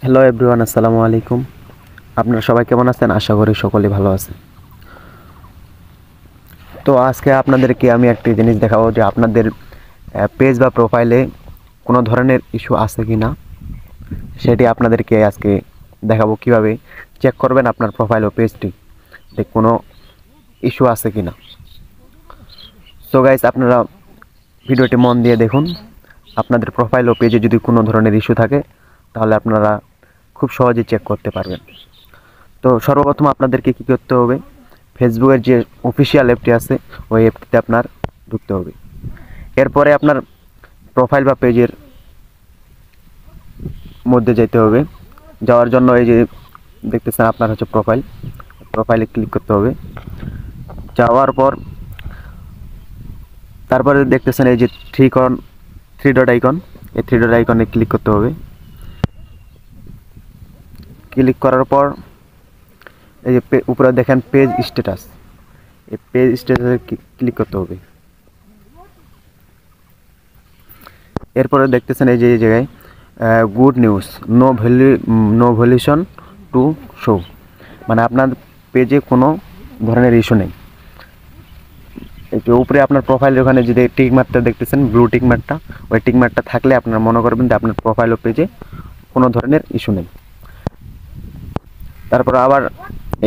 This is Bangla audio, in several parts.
হ্যালো এভরিওয়ান, আসসালামু আলাইকুম। আপনারা সবাই কেমন আছেন? আশা করি সকলেই ভালো আছেন। তো আজকে আপনাদেরকে আমি একটি জিনিস দেখাবো যে আপনাদের পেজ বা প্রোফাইলে কোনো ধরনের ইস্যু আছে কি না, সেটি আপনাদেরকে আজকে দেখাবো। কিভাবে চেক করবেন আপনার প্রোফাইল ও পেজটি যে কোনো ইস্যু আছে কি না। সো গাইস, আপনারা ভিডিওটি মন দিয়ে দেখুন। আপনাদের প্রোফাইল ও পেজে যদি কোনো ধরনের ইস্যু থাকে তাহলে আপনারা খুব সহজে চেক করতে পারবেন। তো সর্বপ্রথম আপনাদেরকে কী করতে হবে, ফেসবুকের যে অফিসিয়াল অ্যাপটি আছে ওই অ্যাপটিতে আপনার ঢুকতে হবে। এরপরে আপনার প্রোফাইল বা পেজের মধ্যে যেতে হবে। যাওয়ার জন্য এই যে দেখতেছেন আপনার হচ্ছে প্রোফাইলে ক্লিক করতে হবে। যাওয়ার পর তারপরে দেখতেছেন এই যে থ্রি ডট আইকন, এই থ্রি ডট আইকনে ক্লিক করতে হবে। ক্লিক করার পর এই যে উপরে দেখেন পেজ স্ট্যাটাস, এই পেজ স্ট্যাটাসে ক্লিক করতে হবে। এরপরে দেখতেছেন এই যে এই জায়গায় good news, no valuation to show, মানে আপনার পেজে কোনো ধরনের ইস্যু নেই। একটু উপরে আপনার প্রোফাইলের ওখানে যদি টিক মার্কটা দেখতেছেন, ব্লু টিক মার্কটা, ওই টিক মার্কটা থাকলে আপনারা মনে করবেন যে আপনার প্রোফাইল ও পেজে কোনো ধরনের ইস্যু নেই। তারপর আবার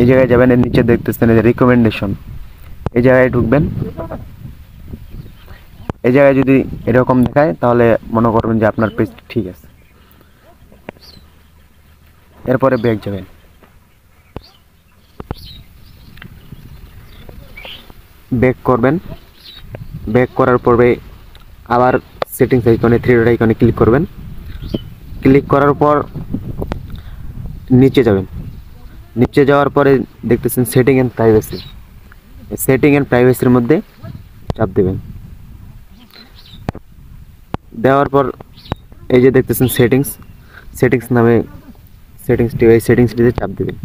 এই জায়গায় যাবেন, এর নিচে দেখতেছেন এই যে রিকমেন্ডেশন, এই জায়গায় ঢুকবেন। এই জায়গায় যদি এরকম দেখায় তাহলে মনে করবেন যে আপনার পেজ ঠিক আছে। এরপরে ব্যাক যাবেন। ব্যাক করবেন। ব্যাক করার পরে আবার সেটিংস আইকনে, থ্রি ডট আইকনে ক্লিক করবেন। ক্লিক করার পর নিচে যাবেন। নিচে যাওয়ার পরে দেখতেছেন setting and privacy, setting and প্রাইভেসির মধ্যে চাপ দেবেন। দেওয়ার পর এই যে দেখতেছেন সেটিংস নামে এই সেটিংসটিতে চাপ দেবেন।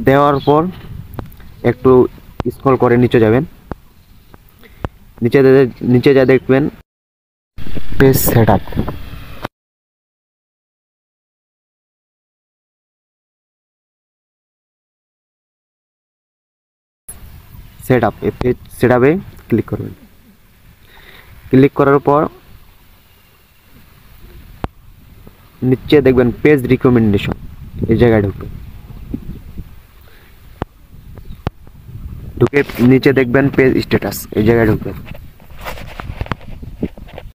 দেওয়ার পর একটু স্ক্রল করে নিচে যাবেন। নিচে যা দেখবেন পেজ সেটআপ, এই পেজ সেটআপে ক্লিক করবেন। ক্লিক করার পর নিচে দেখবেন পেজ রিকমেন্ডেশন, এই জায়গায় ঢুকবেন। ঢুকে নিচে দেখবেন পেজ স্ট্যাটাস, এই জায়গায় ঢুকবেন।